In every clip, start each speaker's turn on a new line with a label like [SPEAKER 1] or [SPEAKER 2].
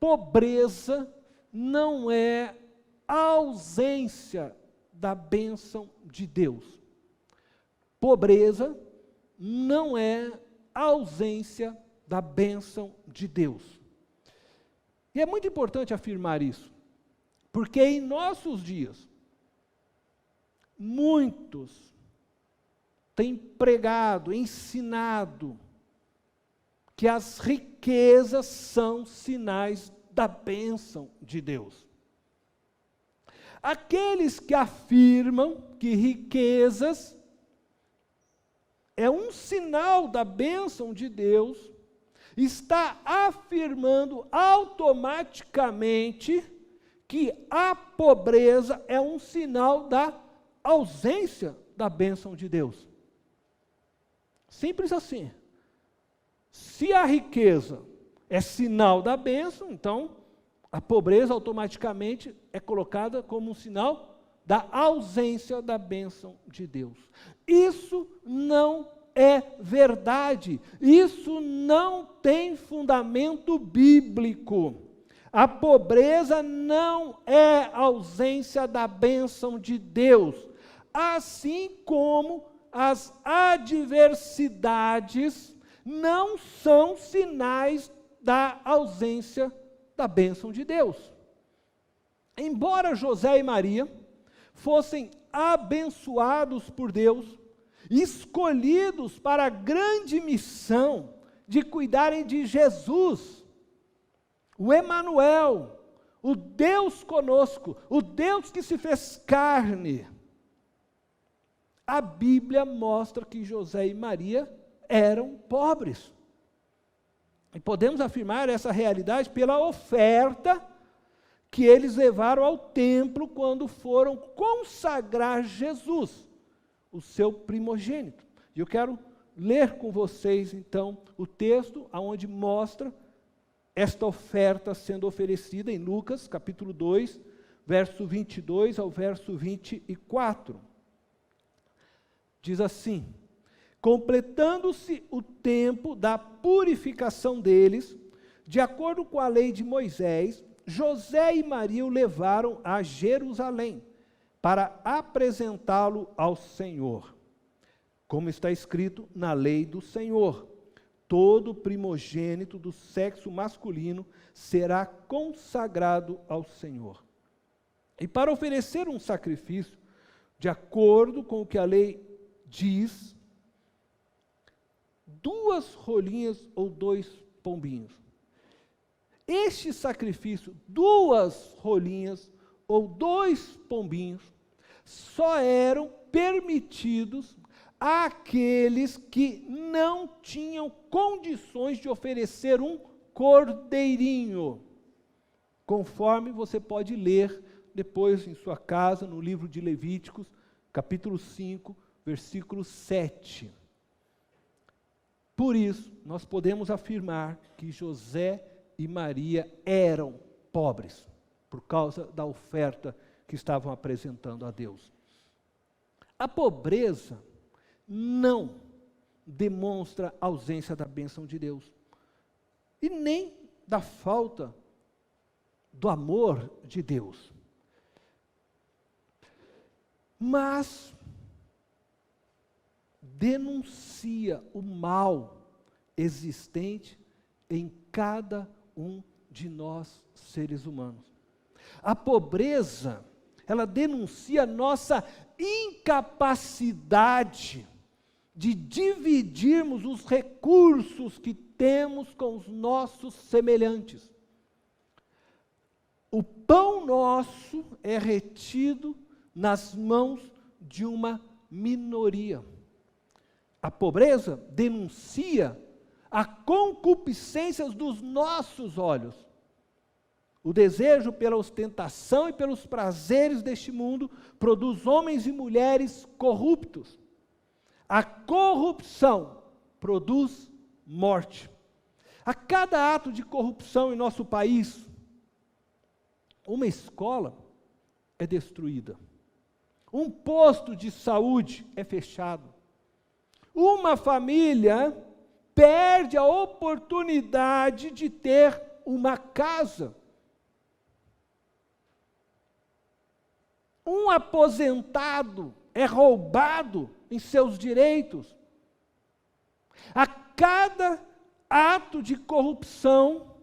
[SPEAKER 1] pobreza não é ausência da bênção de Deus. Pobreza não é ausência da bênção de Deus. E é muito importante afirmar isso, porque em nossos dias, muitos têm pregado, ensinado, que as riquezas são sinais da bênção de Deus. Aqueles que afirmam que riquezas é um sinal da bênção de Deus, está afirmando automaticamente que a pobreza é um sinal da ausência da bênção de Deus. Simples assim. Se a riqueza é sinal da bênção, então a pobreza automaticamente é colocada como um sinal da ausência da bênção de Deus. Isso não é verdade. Isso não tem fundamento bíblico. A pobreza não é ausência da bênção de Deus, assim como as adversidades não são sinais da ausência da bênção de Deus. Embora José e Maria fossem abençoados por Deus, escolhidos para a grande missão de cuidarem de Jesus, o Emanuel, o Deus conosco, o Deus que se fez carne, a Bíblia mostra que José e Maria eram pobres. E podemos afirmar essa realidade pela oferta que eles levaram ao templo quando foram consagrar Jesus, o seu primogênito. E eu quero ler com vocês, então, o texto onde mostra esta oferta sendo oferecida em Lucas, capítulo 2, verso 22 ao verso 24. Diz assim: completando-se o tempo da purificação deles, de acordo com a lei de Moisés, José e Maria o levaram a Jerusalém para apresentá-lo ao Senhor. Como está escrito na lei do Senhor, todo primogênito do sexo masculino será consagrado ao Senhor. E para oferecer um sacrifício, de acordo com o que a lei diz, 2 rolinhas ou 2 pombinhos. Este sacrifício, 2 rolinhas ou 2 pombinhos, só eram permitidos àqueles que não tinham condições de oferecer um cordeirinho, conforme você pode ler depois em sua casa, no livro de Levíticos, capítulo 5, versículo 7. Por isso, nós podemos afirmar que José e Maria eram pobres, por causa da oferta que estavam apresentando a Deus. A pobreza não demonstra ausência da bênção de Deus, e nem da falta do amor de Deus. Mas denuncia o mal existente em cada um de nós, seres humanos. A pobreza, ela denuncia nossa incapacidade de dividirmos os recursos que temos com os nossos semelhantes. O pão nosso é retido nas mãos de uma minoria. A pobreza denuncia a concupiscência dos nossos olhos. O desejo pela ostentação e pelos prazeres deste mundo produz homens e mulheres corruptos. A corrupção produz morte. A cada ato de corrupção em nosso país, uma escola é destruída. Um posto de saúde é fechado. Uma família perde a oportunidade de ter uma casa. Um aposentado é roubado em seus direitos. A cada ato de corrupção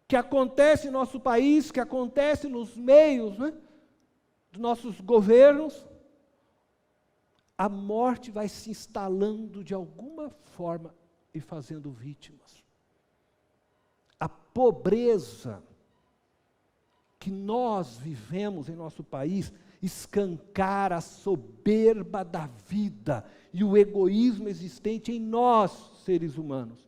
[SPEAKER 1] que acontece em nosso país, que acontece nos meios, né, dos nossos governos, a morte vai se instalando de alguma forma e fazendo vítimas. A pobreza que nós vivemos em nosso país escancara a soberba da vida e o egoísmo existente em nós, seres humanos.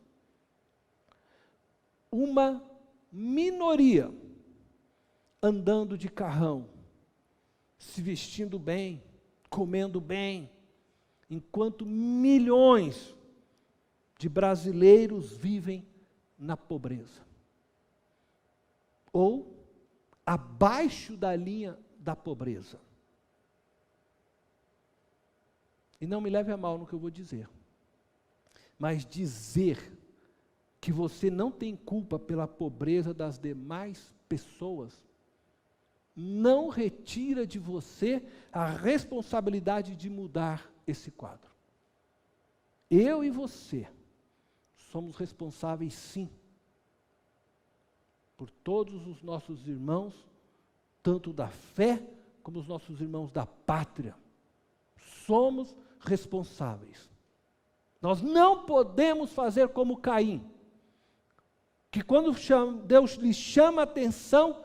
[SPEAKER 1] Uma minoria andando de carrão, se vestindo bem, comendo bem, enquanto milhões de brasileiros vivem na pobreza. Ou abaixo da linha da pobreza. E não me leve a mal no que eu vou dizer, mas dizer que você não tem culpa pela pobreza das demais pessoas não retira de você a responsabilidade de mudar esse quadro. Eu e você somos responsáveis, sim, por todos os nossos irmãos, tanto da fé como os nossos irmãos da pátria. Somos responsáveis. Nós não podemos fazer como Caim, que quando Deus lhe chama a atenção,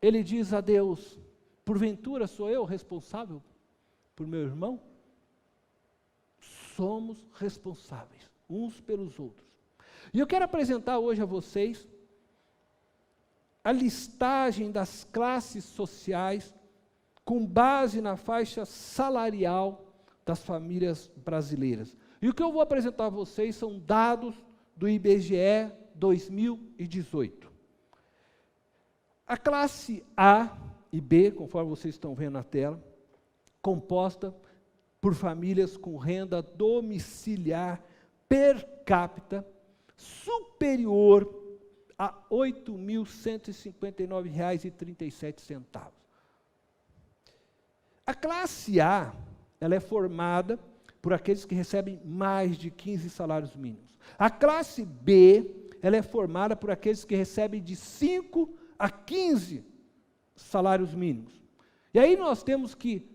[SPEAKER 1] ele diz a Deus: porventura sou eu responsável por meu irmão? Somos responsáveis uns pelos outros. E eu quero apresentar hoje a vocês a listagem das classes sociais com base na faixa salarial das famílias brasileiras. E o que eu vou apresentar a vocês são dados do IBGE 2018. A classe A e B, conforme vocês estão vendo na tela, composta por famílias com renda domiciliar per capita superior a R$ 8.159,37. A classe A, ela é formada por aqueles que recebem mais de 15 salários mínimos. A classe B, ela é formada por aqueles que recebem de 5 a 15 salários mínimos. E aí nós temos que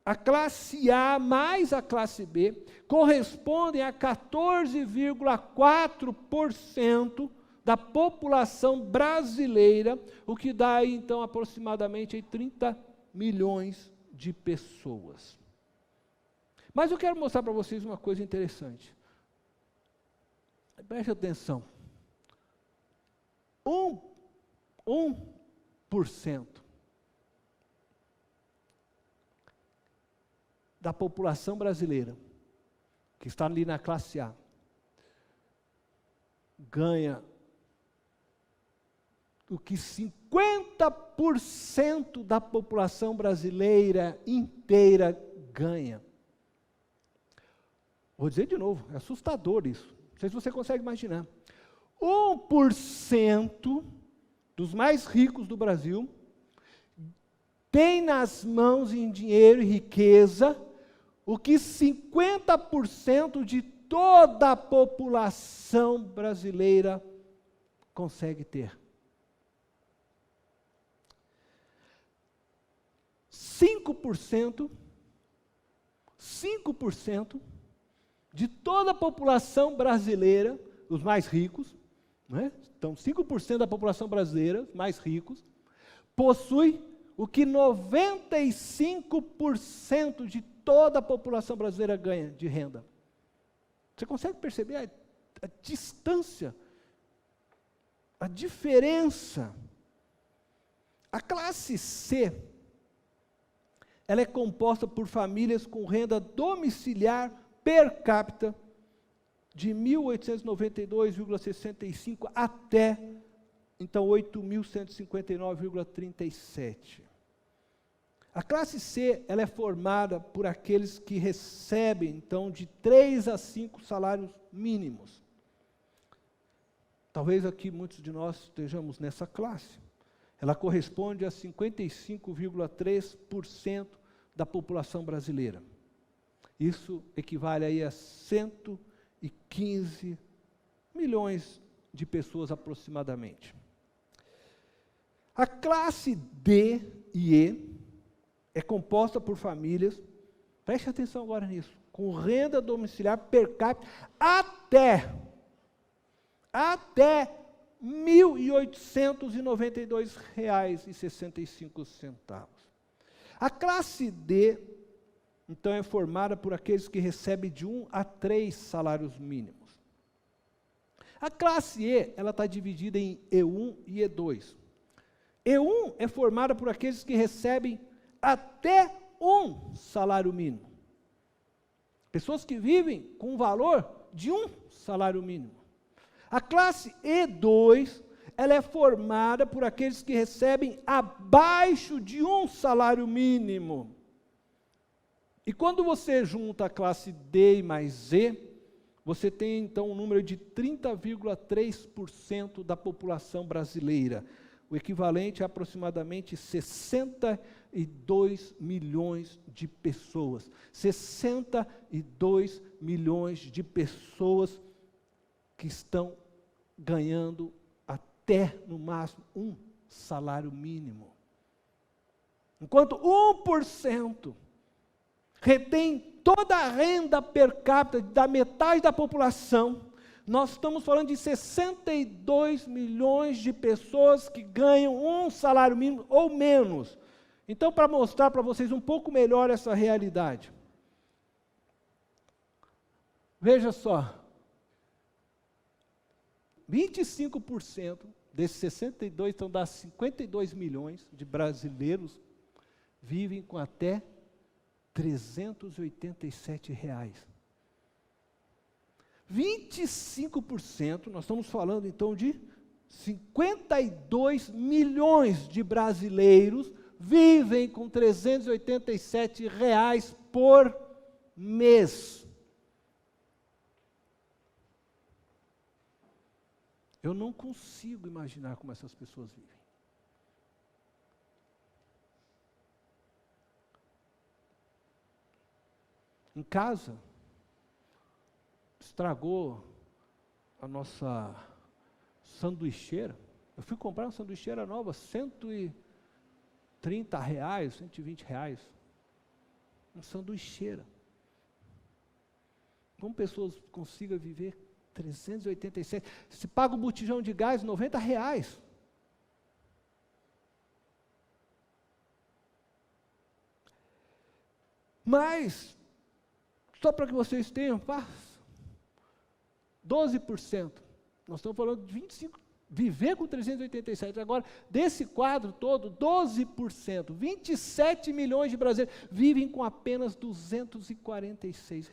[SPEAKER 1] a classe A mais a classe B correspondem a 14,4% da população brasileira, o que dá aí, então aproximadamente 30 milhões de pessoas. Mas eu quero mostrar para vocês uma coisa interessante. Preste atenção. 1% da população brasileira, que está ali na classe A, ganha o que 50% da população brasileira inteira ganha. Vou dizer de novo, é assustador isso. Não sei se você consegue imaginar. 1% dos mais ricos do Brasil tem nas mãos em dinheiro e riqueza o que 50% de toda a população brasileira consegue ter. 5% de toda a população brasileira, os mais ricos, né? Então 5% da população brasileira, mais ricos, possui o que 95% de toda a população brasileira ganha de renda. Você consegue perceber a distância, a diferença? A classe C, ela é composta por famílias com renda domiciliar per capita de 1.892,65 até, então, 8.159,37. A classe C, ela é formada por aqueles que recebem, então, de 3 a 5 salários mínimos. Talvez aqui muitos de nós estejamos nessa classe. Ela corresponde a 55,3% da população brasileira. Isso equivale aí a 115 milhões de pessoas aproximadamente. A classe D e E é composta por famílias, preste atenção agora nisso, com renda domiciliar per capita até R$ 1.892,65. A classe D, então, é formada por aqueles que recebem de 1 a 3 salários mínimos. A classe E, ela está dividida em E1 e E2. E1 é formada por aqueles que recebem até 1 salário mínimo. Pessoas que vivem com um valor de 1 salário mínimo. A classe E2, ela é formada por aqueles que recebem abaixo de 1 salário mínimo. E quando você junta a classe D e mais E, você tem então um número de 30,3% da população brasileira, o equivalente a aproximadamente 62 milhões de pessoas. 62 milhões de pessoas que estão ganhando até, no máximo, 1 salário mínimo. Enquanto 1% retém toda a renda per capita da metade da população, nós estamos falando de 62 milhões de pessoas que ganham 1 salário mínimo ou menos. Então, para mostrar para vocês um pouco melhor essa realidade, veja só, 25% desses 62, então dá 52 milhões de brasileiros, vivem com até R$ 387. 25%, nós estamos falando então de 52 milhões de brasileiros vivem com R$ 387 por mês. Eu não consigo imaginar como essas pessoas vivem. Em casa, estragou a nossa sanduicheira. Eu fui comprar uma sanduicheira nova, R$ 130, R$ 120. Uma sanduicheira. Como pessoas consigam viver 387? Se paga um botijão de gás, R$ 90. Mas, só para que vocês tenham, 12%. Nós estamos falando de 25%. Viver com 387. Agora, desse quadro todo, 12%, 27 milhões de brasileiros vivem com apenas R$ 246.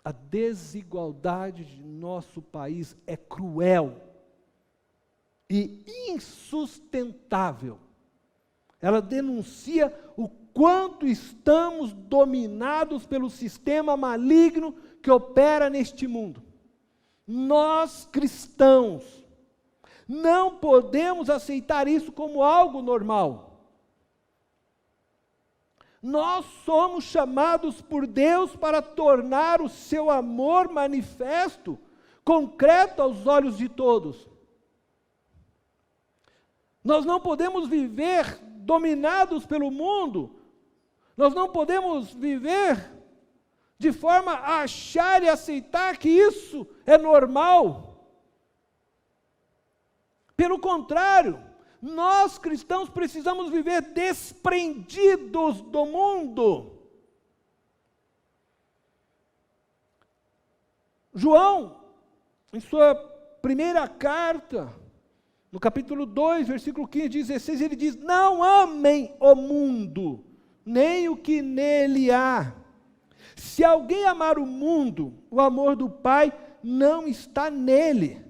[SPEAKER 1] A desigualdade de nosso país é cruel e insustentável. Ela denuncia o quanto estamos dominados pelo sistema maligno que opera neste mundo. Nós, cristãos, não podemos aceitar isso como algo normal. Nós somos chamados por Deus para tornar o seu amor manifesto, concreto aos olhos de todos. Nós não podemos viver dominados pelo mundo, nós não podemos viver de forma a achar e aceitar que isso é normal. Pelo contrário, nós cristãos precisamos viver desprendidos do mundo. João, em sua primeira carta, no capítulo 2, versículo 15, 16, ele diz: não amem o mundo, nem o que nele há. Se alguém amar o mundo, o amor do Pai não está nele.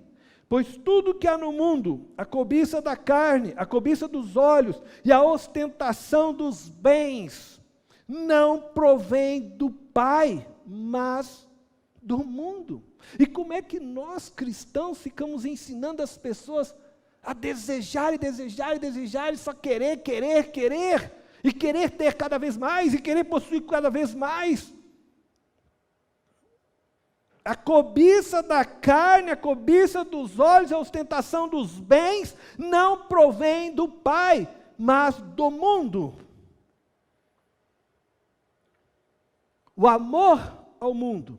[SPEAKER 1] Pois tudo que há no mundo, a cobiça da carne, a cobiça dos olhos e a ostentação dos bens, não provém do Pai, mas do mundo. E como é que nós, cristãos, ficamos ensinando as pessoas a desejar e desejar e desejar, e só querer, querer, querer, e querer ter cada vez mais, e querer possuir cada vez mais? A cobiça da carne, a cobiça dos olhos, a ostentação dos bens, não provém do Pai, mas do mundo. O amor ao mundo,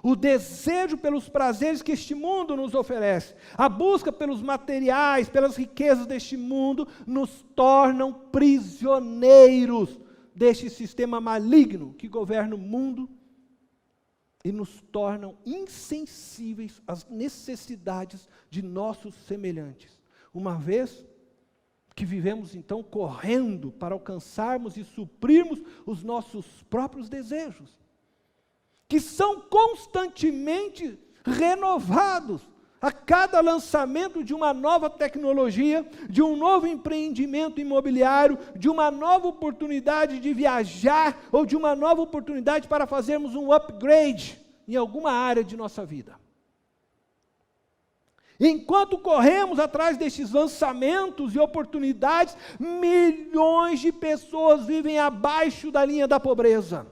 [SPEAKER 1] o desejo pelos prazeres que este mundo nos oferece, a busca pelos materiais, pelas riquezas deste mundo, nos tornam prisioneiros deste sistema maligno que governa o mundo e nos tornam insensíveis às necessidades de nossos semelhantes. Uma vez que vivemos então correndo para alcançarmos e suprirmos os nossos próprios desejos, que são constantemente renovados a cada lançamento de uma nova tecnologia, de um novo empreendimento imobiliário, de uma nova oportunidade de viajar, ou de uma nova oportunidade para fazermos um upgrade em alguma área de nossa vida. Enquanto corremos atrás destes lançamentos e oportunidades, milhões de pessoas vivem abaixo da linha da pobreza,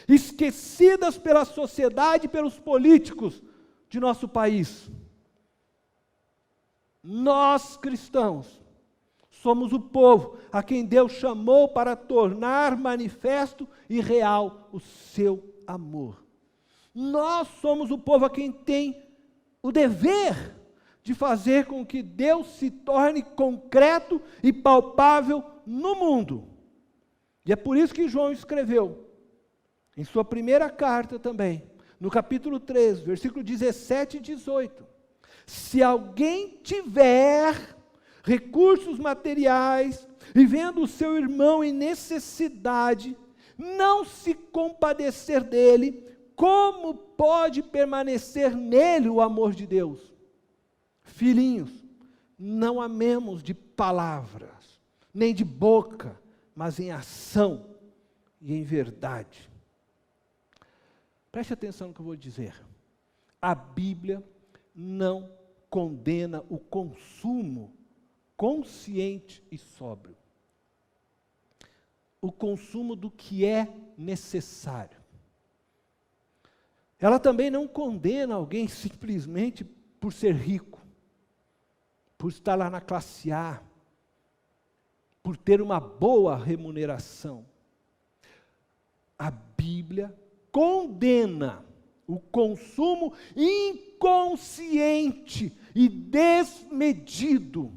[SPEAKER 1] esquecidas pela sociedade e pelos políticos de nosso país. Nós, cristãos, somos o povo a quem Deus chamou para tornar manifesto e real o seu amor. Nós somos o povo a quem tem o dever de fazer com que Deus se torne concreto e palpável no mundo. E é por isso que João escreveu, em sua primeira carta também, no capítulo 13, versículo 17 e 18, se alguém tiver recursos materiais e vendo o seu irmão em necessidade, não se compadecer dele, como pode permanecer nele o amor de Deus? Filhinhos, não amemos de palavras, nem de boca, mas em ação e em verdade. Preste atenção no que eu vou dizer. A Bíblia não condena o consumo consciente e sóbrio. O consumo do que é necessário. Ela também não condena alguém simplesmente por ser rico, por estar lá na classe A, por ter uma boa remuneração. A Bíblia condena o consumo inconsciente e desmedido,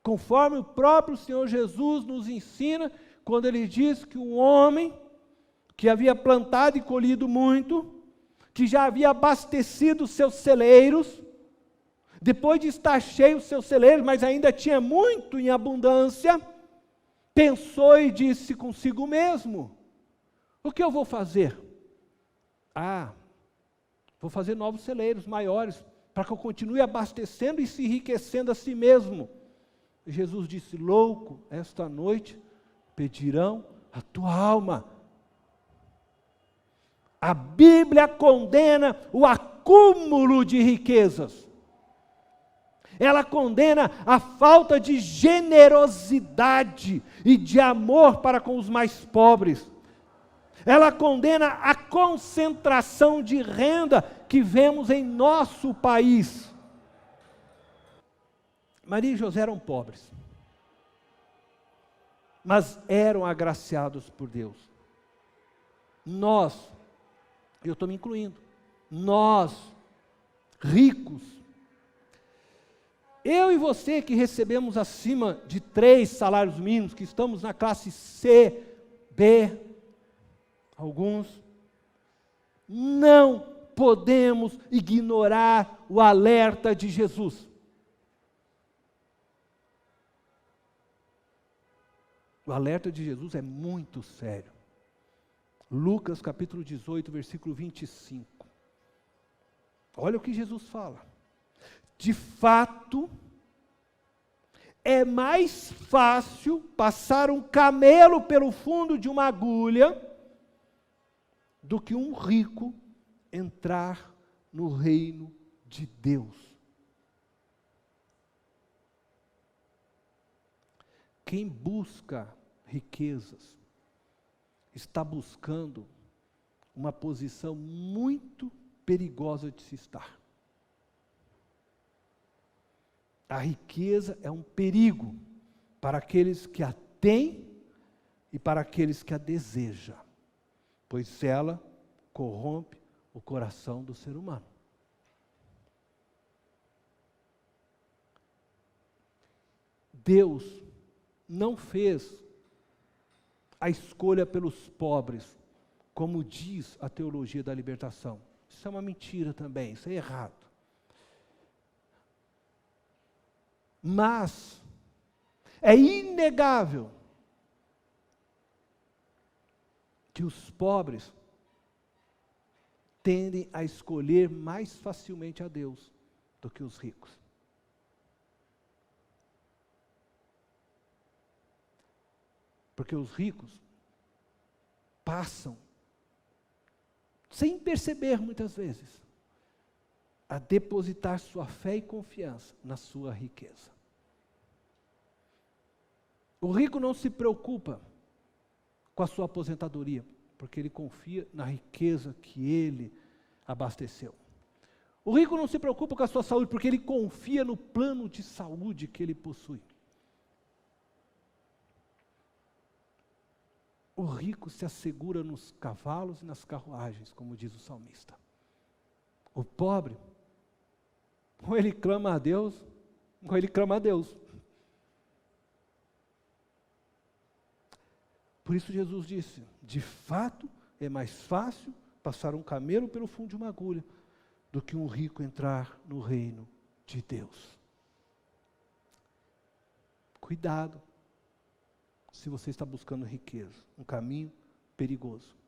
[SPEAKER 1] conforme o próprio Senhor Jesus nos ensina, quando Ele diz que um homem que havia plantado e colhido muito, que já havia abastecido seus celeiros, depois de estar cheio os seus celeiros, mas ainda tinha muito em abundância, pensou e disse consigo mesmo: o que eu vou fazer? Vou fazer novos celeiros maiores, para que eu continue abastecendo e se enriquecendo a si mesmo. E Jesus disse: louco, esta noite pedirão a tua alma. A Bíblia condena o acúmulo de riquezas. Ela condena a falta de generosidade e de amor para com os mais pobres. Ela condena a concentração de renda que vemos em nosso país. Maria e José eram pobres, mas eram agraciados por Deus. Nós, eu estou me incluindo, nós, ricos, eu e você que recebemos acima de 3 salários mínimos, que estamos na classe C, B, alguns, não podemos ignorar o alerta de Jesus. O alerta de Jesus é muito sério. Lucas capítulo 18, versículo 25. Olha o que Jesus fala. De fato, é mais fácil passar um camelo pelo fundo de uma agulha do que um rico entrar no reino de Deus. Quem busca riquezas está buscando uma posição muito perigosa de se estar. A riqueza é um perigo para aqueles que a têm e para aqueles que a desejam, pois ela corrompe o coração do ser humano. Deus não fez a escolha pelos pobres, como diz a teologia da libertação. Isso é uma mentira também, isso é errado. Mas é inegável que os pobres tendem a escolher mais facilmente a Deus do que os ricos. Porque os ricos passam, sem perceber muitas vezes, a depositar sua fé e confiança na sua riqueza. O rico não se preocupa com a sua aposentadoria, porque ele confia na riqueza que ele abasteceu. O rico não se preocupa com a sua saúde, porque ele confia no plano de saúde que ele possui. O rico se assegura nos cavalos e nas carruagens, como diz o salmista. O pobre, ou ele clama a Deus, ou ele clama a Deus. Por isso Jesus disse, de fato é mais fácil passar um camelo pelo fundo de uma agulha, do que um rico entrar no reino de Deus. Cuidado, se você está buscando riqueza, um caminho perigoso.